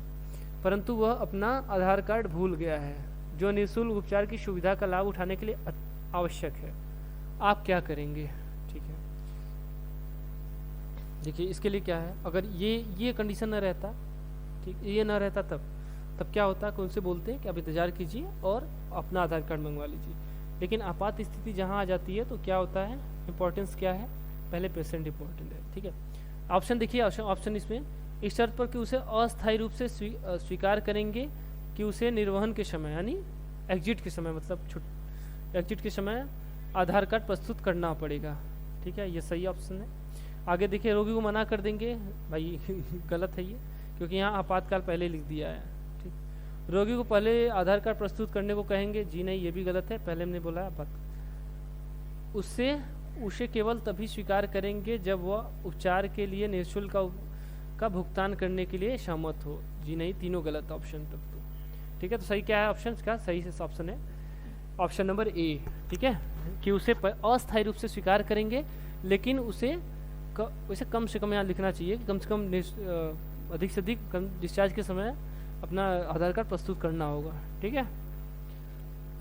परंतु वह अपना आधार कार्ड भूल गया है जो निःशुल्क उपचार की सुविधा का लाभ उठाने के लिए आवश्यक है। आप क्या करेंगे। ठीक है, देखिए इसके लिए क्या है, अगर ये कंडीशन न रहता, ठीक ये न रहता तब क्या होता, कौन से बोलते हैं कि आप इंतजार कीजिए और अपना आधार कार्ड मंगवा लीजिए। लेकिन आपात स्थिति जहाँ आ जाती है तो क्या होता है, इंपॉर्टेंस क्या है, पहले पेशेंट इंपॉर्टेंट है। ठीक है, ऑप्शन देखिए, ऑप्शन इसमें इस शर्त पर कि उसे अस्थायी रूप से स्वीकार करेंगे कि उसे निर्वहन के समय यानी एग्जिट के समय, मतलब एग्जिट के समय आधार कार्ड प्रस्तुत करना पड़ेगा। ठीक है, ये सही ऑप्शन है। आगे देखिए, रोगी को मना कर देंगे, भाई गलत है ये, क्योंकि यहाँ आपातकाल पहले लिख दिया है। ठीक, रोगी को पहले आधार कार्ड प्रस्तुत करने को कहेंगे, जी नहीं ये भी गलत है, पहले हमने बोला उसे केवल तभी स्वीकार करेंगे जब वह उपचार के लिए निःशुल्क का भुगतान करने के लिए सहमत हो, जी नहीं तीनों गलत ऑप्शन तब तो। ठीक है, तो सही क्या है ऑप्शन का, सही से ऑप्शन है ऑप्शन नंबर ए। ठीक है, कि उसे अस्थायी रूप से स्वीकार करेंगे, लेकिन उसे वैसे कम से कम यहाँ लिखना चाहिए कि कम से कम अधिक से अधिक डिस्चार्ज के समय अपना आधार कार्ड प्रस्तुत करना होगा। ठीक है,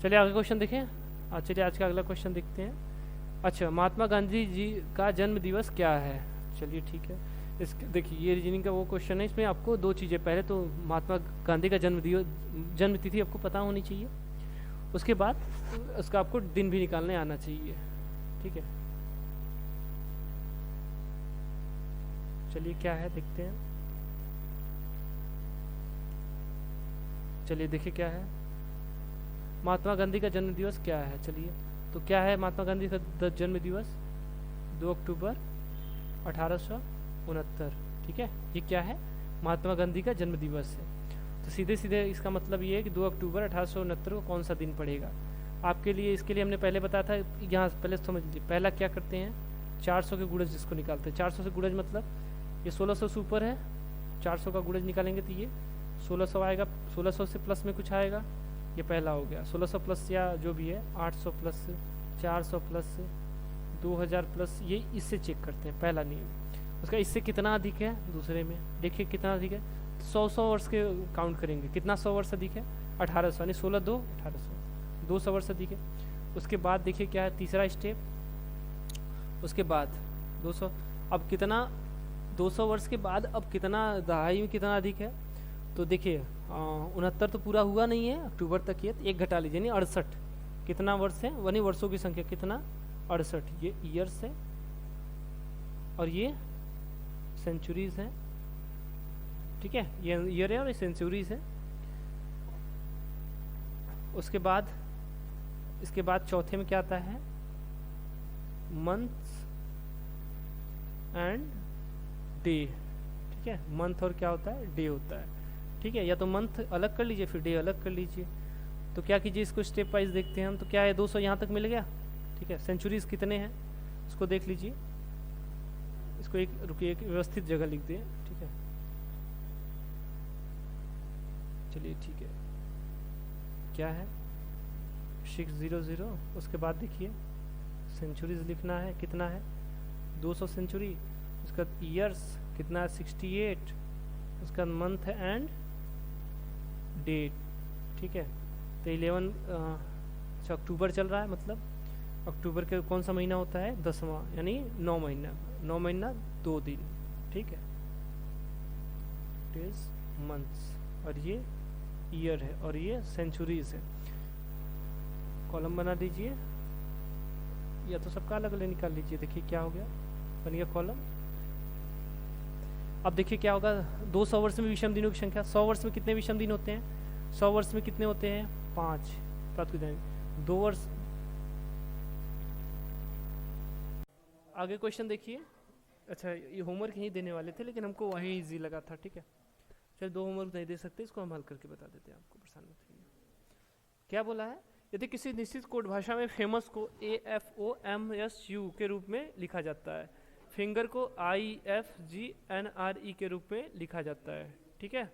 चलिए आगे क्वेश्चन देखें। चलिए आज का अगला क्वेश्चन देखते हैं। अच्छा, महात्मा गांधी जी का जन्म दिवस क्या है? चलिए ठीक है, इस देखिए ये रीजनिंग का वो क्वेश्चन है, इसमें आपको दो चीज़ें, पहले तो महात्मा गांधी का जन्म तिथि आपको पता होनी चाहिए, उसके बाद उसका आपको दिन भी निकालने आना चाहिए। ठीक है, चलिए क्या है देखते हैं। चलिए देखिए क्या है, महात्मा गांधी का जन्म दिवस क्या है। चलिए तो क्या है महात्मा गांधी का जन्म दिवस? 2 अक्टूबर 1869। ठीक है, ये क्या है? महात्मा गांधी का जन्म दिवस है। तो सीधे सीधे इसका मतलब ये है कि 2 अक्टूबर 1869 को कौन सा दिन पड़ेगा आपके लिए। इसके लिए हमने पहले बताया था, यहाँ पहले समझ लीजिए। पहला क्या करते हैं, 400 के गुणज जिसको निकालते हैं। 400 से गुणज मतलब ये 1600 से ऊपर है, 400 का गुणज निकालेंगे तो ये 1600 आएगा। 1600 से प्लस में कुछ आएगा, ये पहला हो गया। 1600 प्लस या जो भी है 800 प्लस 400 प्लस 2000 प्लस, ये इससे चेक करते हैं, पहला नियम। उसका इससे कितना अधिक है दूसरे में, देखिए कितना अधिक है। 100 वर्ष के काउंट करेंगे, कितना 100 वर्ष अधिक है? 1800, यानी 16 2 1800, 200 वर्ष अधिक है। उसके बाद देखिए क्या है तीसरा स्टेप, उसके बाद 200, अब कितना 200 वर्ष के बाद अब कितना दहाई में कितना अधिक है? तो देखिए 69 तो पूरा हुआ नहीं है अक्टूबर तक, ये एक घटा लीजिए, यानी 68। कितना वर्ष है, यानी वर्षों की संख्या कितना? 68। ये ईयर्स है और ये सेंचुरीज है। ठीक है, ये ईयर है और ये सेंचुरीज है। उसके बाद इसके बाद चौथे में क्या आता है? Months and day. ठीक है, मंथ और क्या होता है? डे होता है। ठीक है, या तो मंथ अलग कर लीजिए फिर डे अलग कर लीजिए। तो क्या कीजिए, इसको स्टेप वाइज देखते हैं हम। तो क्या है, 200 यहाँ तक मिल गया। ठीक है, सेंचुरीज कितने हैं इसको देख लीजिए। इसको एक रुकिए, एक व्यवस्थित जगह लिख दें। ठीक है, चलिए ठीक है, क्या है 600। उसके बाद देखिए सेंचुरीज लिखना है, कितना है 200 सेंचुरी। उसका ईयर्स कितना है 68। उसका मंथ एंड डेट। ठीक है, तो 11 अक्टूबर चल रहा है, मतलब अक्टूबर के कौन सा महीना होता है? 10वां, यानी 9 महीना, 9 महीना 2 दिन। ठीक है, इट इज मंथ्स और ये ईयर है और ये सेंचुरीज है। कॉलम बना दीजिए, या तो सबका अलग अलग निकाल लीजिए। देखिए क्या हो गया, बन गया कॉलम। अब देखिए क्या होगा, 200 वर्ष में विषम दिनों की संख्या। 100 वर्ष में कितने विषम दिन होते हैं? 100 वर्ष में कितने होते हैं? 5। प्राप्त कर जाएंगे 2 वर्ष। आगे क्वेश्चन देखिए। अच्छा, ये होमवर्क यहीं देने वाले थे, लेकिन हमको वहीं इजी लगा था। ठीक है, चलिए 2 होमवर्क नहीं दे सकते, इसको हम हल करके बता देते हैं आपको, परेशान मत होइए। क्या बोला है, यदि किसी निश्चित कोड भाषा में फेमस को AFOMSU के रूप में लिखा जाता है, फिंगर को IFGNRE के रूप में लिखा जाता है। ठीक है,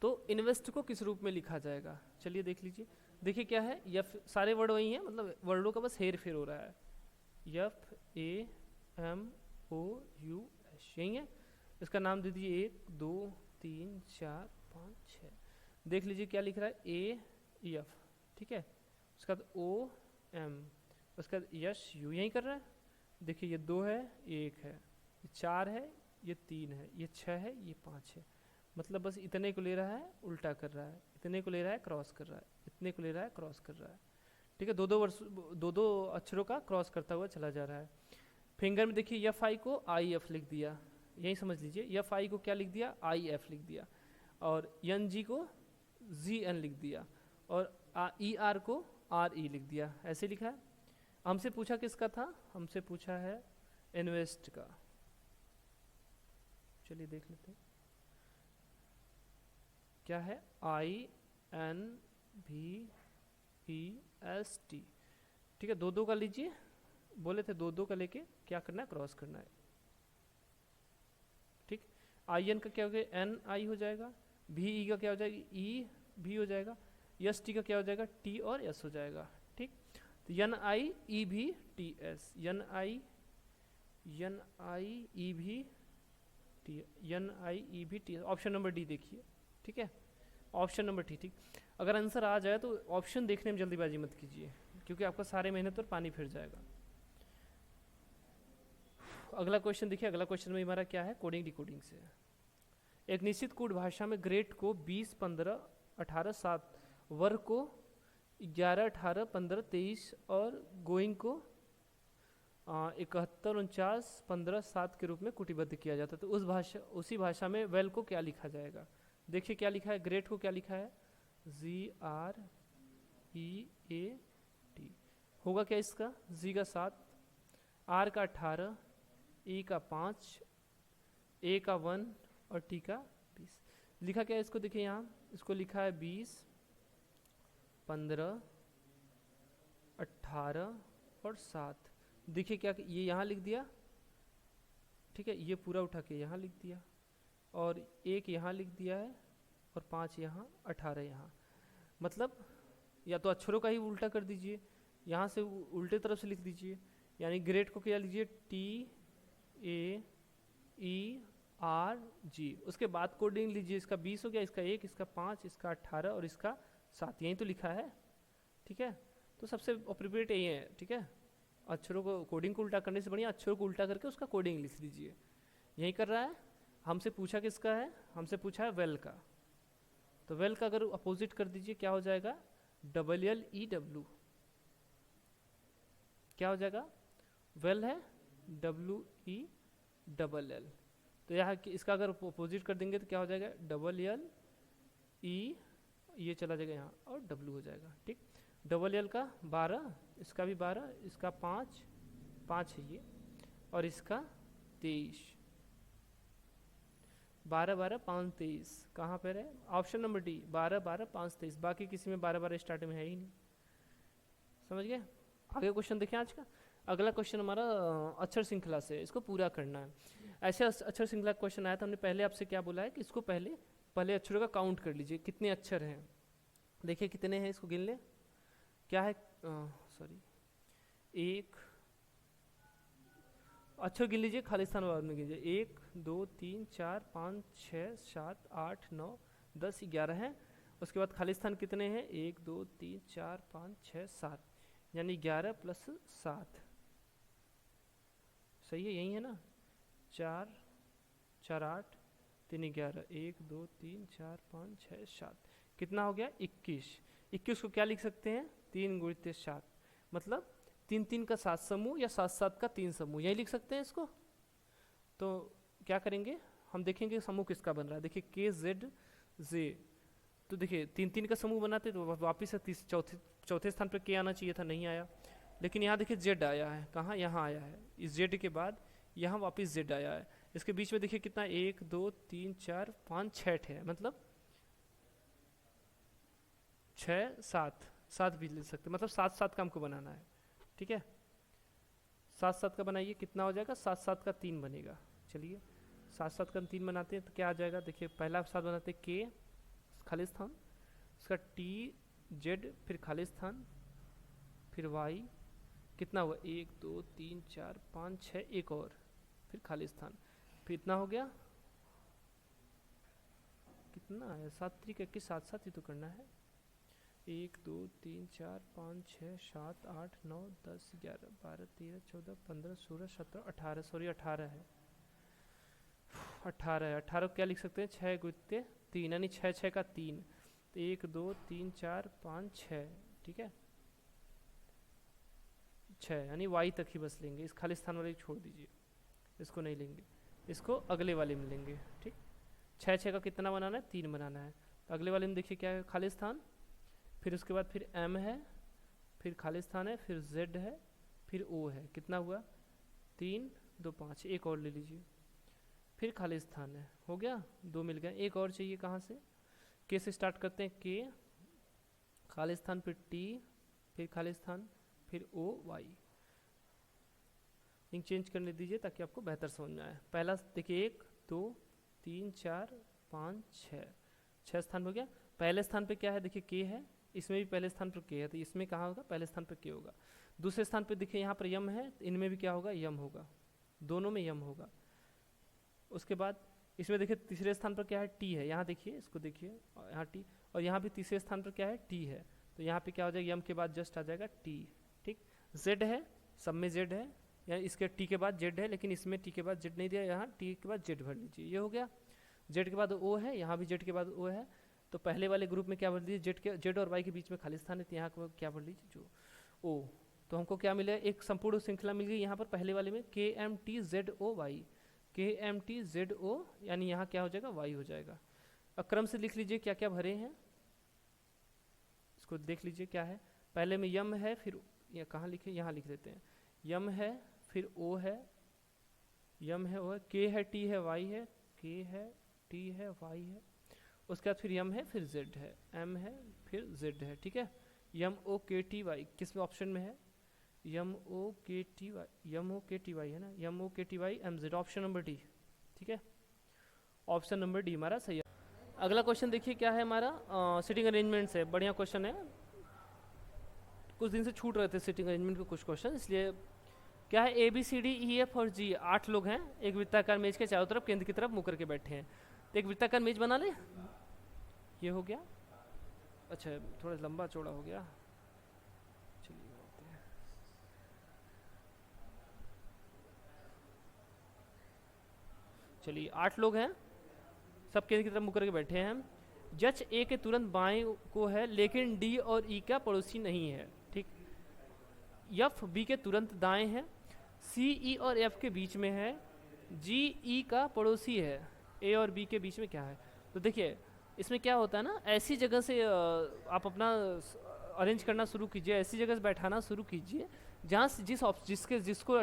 तो इन्वेस्ट को किस रूप में लिखा जाएगा? चलिए देख लीजिए। देखिए क्या है, यफ सारे वर्ड वही हैं, मतलब वर्डों का बस हेर फेर हो रहा है। FAMOUS यही है। इसका नाम दे दीजिए 1 2 3 4 5 6। देख लीजिए क्या लिख रहा है, AF। ठीक है, उसका OM, उसका YU यही कर रहा है। देखिए ये 2 है, ये 1 है, ये 4 है, ये 3 है, ये 6 है, ये 5 है। मतलब बस इतने को ले रहा है, उल्टा कर रहा है, इतने को ले रहा है, क्रॉस कर रहा है, इतने को ले रहा है, क्रॉस कर रहा है। ठीक है, दो अक्षरों का क्रॉस करता हुआ चला जा रहा है। फिंगर में देखिए FI को IF लिख दिया, यही समझ लीजिए। FI को क्या लिख दिया? IF लिख दिया। और NG को GN लिख दिया, और ER को RE लिख दिया। ऐसे लिखा है। हमसे पूछा किसका था? हमसे पूछा है इन्वेस्ट का। चलिए देख लेते हैं क्या है, INVEST। ठीक है, 2 का लीजिए, बोले थे 2 का लेके क्या करना है, क्रॉस करना है। ठीक, IN का क्या हो गया, NI हो जाएगा। VE का क्या हो जाएगा, EV हो जाएगा। ST का क्या हो जाएगा, T और S हो जाएगा। ठीक, तो NIEVTS, NIEVTS, option number D देखिए। ठीक है, ऑप्शन नंबर डी। ठीक, अगर आंसर आ जाए तो ऑप्शन देखने में जल्दीबाजी मत कीजिए, क्योंकि आपका सारे मेहनत पर पानी फिर जाएगा। अगला क्वेश्चन देखिए, अगला क्वेश्चन में हमारा क्या है, कोडिंग डिकोडिंग से। एक निश्चित कोड भाषा में ग्रेड को 20, 15, 18, 7, वर्ग को 11, 18, 15, 23 और गोइंग को 71, 49, 15, 7 के रूप में कुटिबद्ध किया जाता है। तो उसी भाषा में वेल को क्या लिखा जाएगा? देखिए क्या लिखा है, ग्रेड को क्या लिखा है, GREAT। होगा क्या इसका, जी का 7, आर का 18, ई का 5, ए का 1 और टी का 20। लिखा क्या है इसको, देखिए यहाँ इसको लिखा है 20, 15, 18 और 7। देखिए क्या ये यहाँ लिख दिया, ठीक है, ये पूरा उठा के यहाँ लिख दिया, और एक यहाँ लिख दिया है, और 5 यहाँ, 18 यहाँ। मतलब या तो अक्षरों का ही उल्टा कर दीजिए, यहाँ से उल्टे तरफ से लिख दीजिए। यानी ग्रेड को क्या लीजिए, TAERG, उसके बाद कोडिंग लीजिए, इसका 20 हो गया, इसका 1, इसका 5, इसका 18 और इसका 7, यही तो लिखा है, ठीक है। तो सबसे अप्रोप्रिएट यही है, ठीक है। अक्षरों को, कोडिंग को उल्टा करने से बढ़िया अक्षरों को उल्टा करके उसका कोडिंग लिख दीजिए। यही कर रहा है। हमसे पूछा किसका है, हमसे पूछा है वेल का, तो वेल का अगर अपोजिट कर दीजिए क्या हो जाएगा, WLEW। क्या हो जाएगा, वेल है WELL। तो यहाँ इसका अगर अपोजिट कर देंगे तो क्या हो जाएगा, LLE, ये चला जाएगा यहाँ और W हो जाएगा, ठीक। LL का 12, इसका भी 12, इसका 5 है ये, और इसका 23, 12, 12, 5, 23 कहाँ पर है, ऑप्शन नंबर डी, 12, 12, 5, 23। बाकी किसी में 12, 12 स्टार्टिंग में है ही नहीं। समझ गए। आगे क्वेश्चन देखें आज का। अगला क्वेश्चन हमारा अक्षर श्रृंखला से, इसको पूरा करना है। ऐसे अक्षर श्रृंखला क्वेश्चन आया था, हमने पहले आपसे क्या बोला है कि इसको पहले अक्षरों का काउंट कर लीजिए, कितने अक्षर हैं। देखिए कितने हैं, इसको गिन ले। क्या है, सॉरी, 1, अक्षर गिन लीजिए, खाली स्थान बाद में गिनिए। 1, 2, 3, 4, 5, 6, 7, 8, 9, 10, 11 है। उसके बाद खाली स्थान कितने हैं, 1, 2, 3, 4, 5, 6, 7, यानी 11 + 7, सही है, यही है ना। 4, 4, 8, 3, 11, 1, 2, 3, 4, 5, 6, 7, कितना हो गया, 21। 21 को क्या लिख सकते हैं, 3 × 7, मतलब 3 3 का 7 समूह या 7 7 का 3 समूह, यही लिख सकते हैं इसको। तो क्या करेंगे, हम देखेंगे समूह किसका बन रहा है। देखिए KZJ, तो देखिए 3 3 का समूह बनाते तो वापिस से चौथे स्थान पर K आना चाहिए था, नहीं आया। लेकिन यहाँ देखिए Z आया है, कहाँ, यहाँ आया है। इस Z के बाद यहाँ वापिस Z आया है। इसके बीच में देखिए कितना, 1, 2, 3, 4, 5, 6 है, मतलब 6, 7 भी ले सकते, मतलब 7 7 का हमको बनाना है, ठीक है। 7 7 का बनाइए, कितना हो जाएगा, 7 7 का 3 बनेगा। चलिए 7 7 का 3 बनाते हैं तो क्या आ जाएगा, देखिए पहला 7 बनाते हैं K, खाली स्थान, उसका TZ, फिर खाली स्थान, फिर Y, कितना हुआ, 1, 2, 3, 4, 5, 6, एक और, फिर खाली स्थान, फिर इतना हो गया, कितना है, 7 3 21, 7 7 ही तो करना है। 1, 2, 3, 4, 5, 6, 7, 8, 9, 10, 11, 12, 13, 14, 15, 16, 17, 18, सॉरी 18 है, 18 है। 18 को क्या लिख सकते हैं, 6 × 3, यानी 6 6 का 3, तो 1, 2, 3, 4, 5, 6, ठीक है, 6, यानी Y तक ही बस लेंगे, इस खाली स्थान वाले छोड़ दीजिए, इसको नहीं लेंगे, इसको अगले वाले में लेंगे, ठीक। 6 6 का कितना बनाना है, 3 बनाना है। तो अगले वाले में देखिए क्या है, खाली स्थान, फिर उसके बाद फिर M है, फिर खाली स्थान है, फिर Z है, फिर O है, कितना हुआ, 3, 2, 5, एक और ले लीजिए, फिर खाली स्थान है, हो गया, 2 मिल गए। एक और चाहिए, कहाँ से, K से स्टार्ट करते हैं, K, खाली स्थान, फिर T, फिर खाली स्थान, फिर O Y। लिंक चेंज करने दीजिए ताकि आपको बेहतर समझ में आए। पहला देखिए 1, 2, 3, 4, 5, 6 स्थान हो गया। पहले स्थान पे क्या है, देखिए K है, इसमें भी पहले स्थान पर K है, तो इसमें कहाँ होगा, पहले स्थान पर K होगा। दूसरे स्थान पे देखिए यहाँ पर यम है, तो इनमें भी क्या होगा, यम होगा, दोनों में यम होगा। उसके बाद इसमें देखिए तीसरे स्थान पर क्या है, T है, यहाँ देखिए, इसको देखिए यहाँ T, और यहाँ पे तीसरे स्थान पर क्या है, टी है, तो यहाँ पे क्या हो जाएगा, यम के बाद जस्ट आ जाएगा टी। ठीक, जेड है, सब में जेड है, या इसके टी के बाद जेड है, लेकिन इसमें टी के बाद जेड नहीं दिया, यहाँ टी के बाद जेड भर लीजिए, ये हो गया। जेड के बाद ओ है, यहाँ भी जेड के बाद ओ है, तो पहले वाले ग्रुप में क्या भर लीजिए, जेड और वाई के बीच में खाली स्थान है, तो यहाँ क्या भर लीजिए, जो ओ। तो हमको क्या मिला, एक संपूर्ण श्रृंखला मिल गई यहाँ पर पहले वाले में, K M T Z O Y, K M T Z O, यानी यहाँ क्या हो जाएगा, वाई हो जाएगा। अब क्रम से लिख लीजिए क्या क्या भरे हैं, इसको देख लीजिए क्या है। पहले में यम है, फिर ये कहाँ लिखे, यहाँ लिख देते हैं, यम है, फिर ओ है, यम है, ओ है, के है, टी है, वाई है, के है, टी है, वाई है, उसके बाद फिर यम है, फिर जेड है, एम है, फिर जेड है। ठीक है, यम ओ के टी वाई किस में ऑप्शन में है, यम ओ के टी वाई, यम ओ के टी वाई है ना, M O K T Y M Z, option number D. ठीक है, ऑप्शन नंबर डी हमारा सही है। अगला क्वेश्चन देखिए क्या है हमारा, सिटिंग अरेंजमेंट से, बढ़िया क्वेश्चन है, कुछ दिन से छूट रहे थे सिटिंग अरेंजमेंट के कुछ क्वेश्चन, इसलिए क्या है, A B C D E F और जी, 8 लोग हैं, एक वृत्ताकार मेज के चारों तरफ केंद्र की तरफ मुँह करके बैठे हैं। तो एक वृत्ताकार मेज बना ले, ये हो गया, अच्छा थोड़ा लंबा चौड़ा हो गया, चलिए बनाते हैं। चलिए 8 लोग हैं, सब केंद्र की तरफ मुकर के बैठे हैं। जज ए के तुरंत बाएं को है, लेकिन डी और ई का पड़ोसी नहीं है। ठीक, एफ बी के तुरंत दाएं है, सी ई और एफ के बीच में है, जी ई का पड़ोसी है, ए और बी के बीच में क्या है। तो देखिए इसमें क्या होता है ना, ऐसी जगह से आप अपना अरेंज करना शुरू कीजिए, ऐसी जगह से बैठाना शुरू कीजिए जहाँ जिसको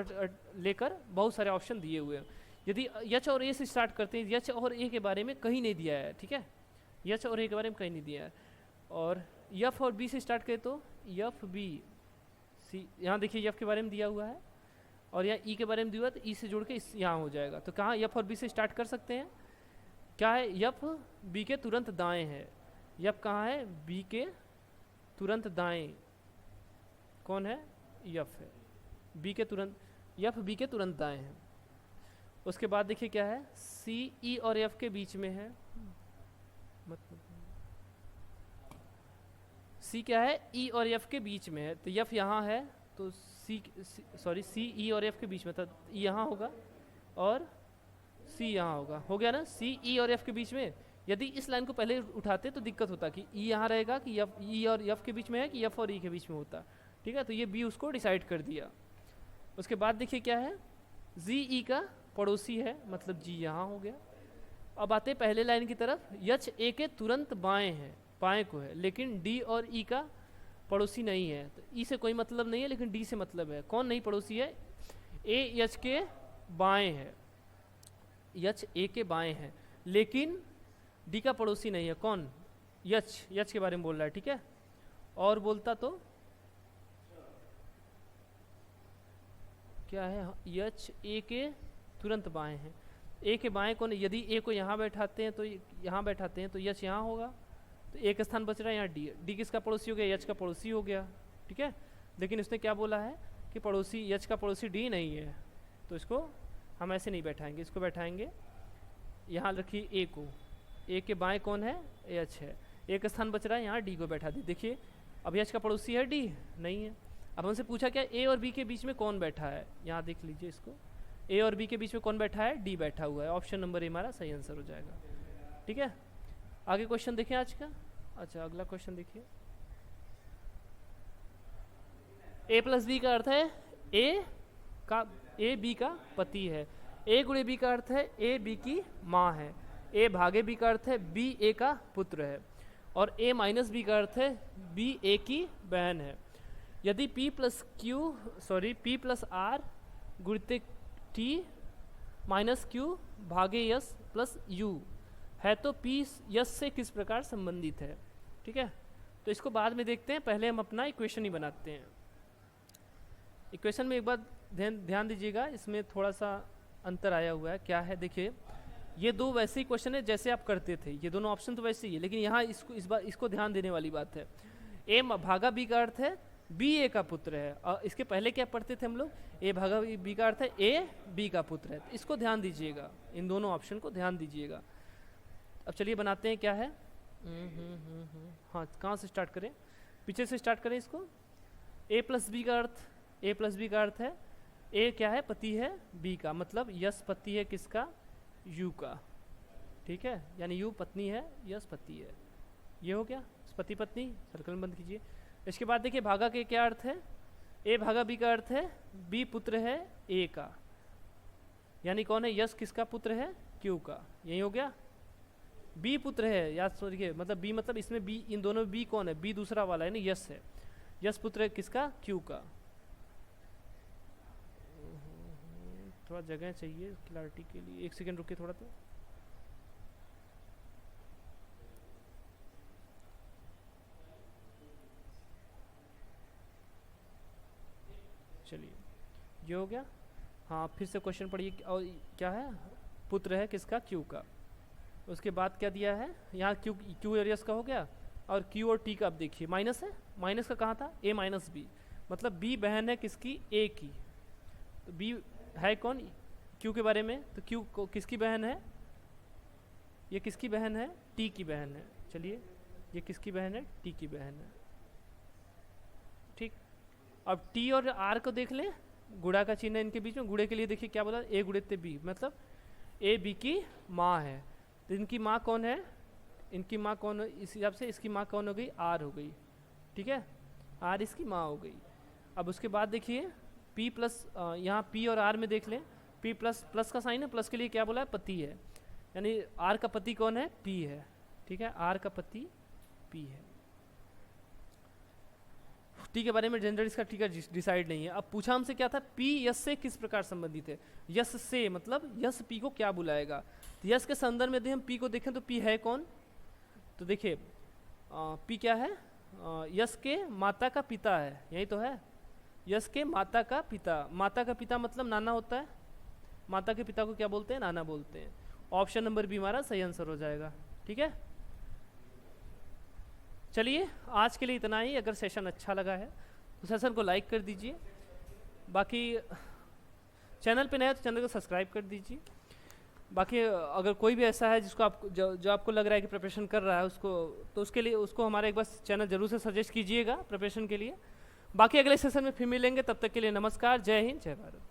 लेकर बहुत सारे ऑप्शन दिए हुए हैं। यदि यच और ए से स्टार्ट करते हैं, यच और ए के बारे में कहीं नहीं दिया है, ठीक है, यच और ए के बारे में कहीं नहीं दिया है। और यफ और बी से स्टार्ट करें तो यफ बी सी, यहाँ देखिए यफ के बारे में दिया हुआ है, और यहाँ ई के बारे में दिया हुआ है, तो ई से जोड़ के इस यहाँ हो जाएगा। तो कहाँ यफ और बी से स्टार्ट कर सकते हैं, क्या है, यफ बी के तुरंत दाएं है, यफ कहाँ है, बी के तुरंत दाएं, कौन है, यफ है, बी के तुरंत, यफ बी के तुरंत दाएं है। उसके बाद देखिए क्या है, सी ई और एफ के बीच में है, मतलब सी क्या है, ई और एफ के बीच में है, तो एफ यहाँ है, तो सी ई और एफ के बीच में था, ई यहाँ होगा और सी यहाँ होगा, हो गया ना, सी ई और एफ के बीच में। यदि इस लाइन को पहले उठाते तो दिक्कत होता कि ई यहाँ रहेगा कि एफ ई और एफ के बीच में है कि एफ और ई के बीच में होता, ठीक है, तो ये बी उसको डिसाइड कर दिया। उसके बाद देखिए क्या है, जी ई का पड़ोसी है, मतलब जी यहाँ हो गया। अब आते पहले लाइन की तरफ, यच ए के तुरंत बाएं है, बाएं को है, लेकिन डी और ई का पड़ोसी नहीं है, तो ई से कोई मतलब नहीं है, लेकिन डी से मतलब है। कौन नहीं पड़ोसी है, ए यच के बाएं है, यच ए के बाएं है, लेकिन डी का पड़ोसी नहीं है। कौन, यच, यच के बारे में बोल रहा है, ठीक है, और बोलता तो क्या है, यच ए के तुरंत बाएं हैं, ए के बाएं कौन है, यदि ए को यहाँ बैठाते हैं तो यहाँ बैठाते हैं तो यच यहाँ होगा, तो एक स्थान बच रहा है यहाँ डी, डी किसका पड़ोसी हो गया, यच का पड़ोसी हो गया, ठीक है। लेकिन उसने क्या बोला है कि पड़ोसी, यच का पड़ोसी डी नहीं है, तो इसको हम ऐसे नहीं बैठाएंगे, इसको बैठाएंगे यहाँ रखिए ए को, ए के बाएं कौन है, एच है, एक स्थान बच रहा है यहाँ डी को बैठा दी। देखिए अब एच का पड़ोसी है डी नहीं है। अब हमसे पूछा क्या, ए और बी के बीच में कौन बैठा है, यहाँ देख लीजिए इसको, ए और बी के बीच में कौन बैठा है, डी बैठा हुआ है, ऑप्शन नंबर ए हमारा सही आंसर हो जाएगा, ठीक है। आगे क्वेश्चन देखिए आज का। अच्छा अगला क्वेश्चन देखिए, ए प्लस बी का अर्थ है ए बी का पति है, ए गुणे बी का अर्थ है ए बी की माँ है, ए भागे बी का अर्थ है बी ए का पुत्र है, और ए माइनस बी का अर्थ है बी ए की बहन है। यदि P प्लस R गुणित T माइनस Q भागे S प्लस U है तो P यस से किस प्रकार संबंधित है, ठीक है। तो इसको बाद में देखते हैं, पहले हम अपना इक्वेशन ही बनाते हैं। इक्वेशन में एक बात ध्यान दीजिएगा, इसमें थोड़ा सा अंतर आया हुआ है, क्या है देखिए, ये दो वैसे ही क्वेश्चन है जैसे आप करते थे, ये दोनों ऑप्शन तो वैसे ही है, लेकिन यहाँ इसको ध्यान देने वाली बात है। ए भागा बी का अर्थ है बी ए का पुत्र है, और इसके पहले क्या पढ़ते थे हम लोग, ए भागा बी का अर्थ है ए बी का पुत्र है, तो इसको ध्यान दीजिएगा, इन दोनों ऑप्शन को ध्यान दीजिएगा। अब चलिए बनाते हैं, क्या है, हाँ, कहाँ से स्टार्ट करें? पीछे से स्टार्ट करें इसको। ए प्लस बी का अर्थ, ए प्लस बी का अर्थ है ए क्या है? पति है बी का, मतलब यस पति है किसका? यू का। ठीक है, यानी यू पत्नी है, यस पति है। ये हो गया पति पत्नी, सर्कल बंद कीजिए। इसके बाद देखिए भागा के क्या अर्थ है? ए भागा बी का अर्थ है बी पुत्र है ए का, यानी कौन है? यस किसका पुत्र है? क्यू का। यही हो गया, बी पुत्र है, याद सोचिए, मतलब बी मतलब इसमें बी, इन दोनों में बी कौन है? बी दूसरा वाला है ना, यस है। यस पुत्र है किसका? क्यू का। थोड़ा जगह चाहिए क्लैरिटी के लिए, एक सेकंड रुकिए थोड़ा। तो चलिए ये हो गया। हाँ, फिर से क्वेश्चन पढ़िए। और क्या है? पुत्र है किसका? क्यू का। उसके बाद क्या दिया है यहाँ? क्यू, क्यू एरियस का हो गया। और क्यू और टी का अब देखिए माइनस है। माइनस का कहाँ था? ए माइनस बी, मतलब बी बहन है किसकी? ए की। तो बी है कौन? क्यू के बारे में। तो क्यू को किसकी बहन है? ये किसकी बहन है? टी की बहन है। चलिए, ये किसकी बहन है? टी की बहन है। ठीक, अब टी और आर को देख लें, गुणा का चिन्ह है इनके बीच में। गुणे के लिए देखिए क्या बोला? ए गुणित बी, मतलब ए बी की माँ है। तो इनकी माँ कौन है? इनकी माँ कौन? इस हिसाब से इसकी माँ कौन हो गई? आर हो गई। ठीक है, आर इसकी माँ हो गई। अब उसके बाद देखिए पी प्लस, यहाँ पी और आर में देख लें, पी प्लस, प्लस का साइन है, प्लस के लिए क्या बोला है? पति है, यानी आर का पति कौन है? पी है। ठीक है, आर का पति पी है। टी के बारे में जेंडर इसका ठीक है डिसाइड नहीं है। अब पूछा हमसे क्या था? पी यस से किस प्रकार संबंधित है? यस से मतलब यस पी को क्या बुलाएगा? तो यस के संदर्भ में यदि हम पी को देखें तो पी है कौन? तो देखिए पी क्या है? यस के माता का पिता है, यही तो है। यस के माता का पिता, माता का पिता मतलब नाना होता है। माता के पिता को क्या बोलते हैं? नाना बोलते हैं। ऑप्शन नंबर बी हमारा सही आंसर हो जाएगा। ठीक है, चलिए आज के लिए इतना ही। अगर सेशन अच्छा लगा है तो सेशन को लाइक कर दीजिए। बाकी चैनल पे नया तो चैनल को सब्सक्राइब कर दीजिए। बाकी अगर कोई भी ऐसा है जिसको आप जो आपको लग रहा है कि प्रिपरेशन कर रहा है उसको, तो उसके लिए उसको हमारा एक बार चैनल जरूर से सजेस्ट कीजिएगा प्रिपरेशन के लिए। बाकी अगले सेशन में फिर मिलेंगे, तब तक के लिए नमस्कार, जय हिंद, जय भारत।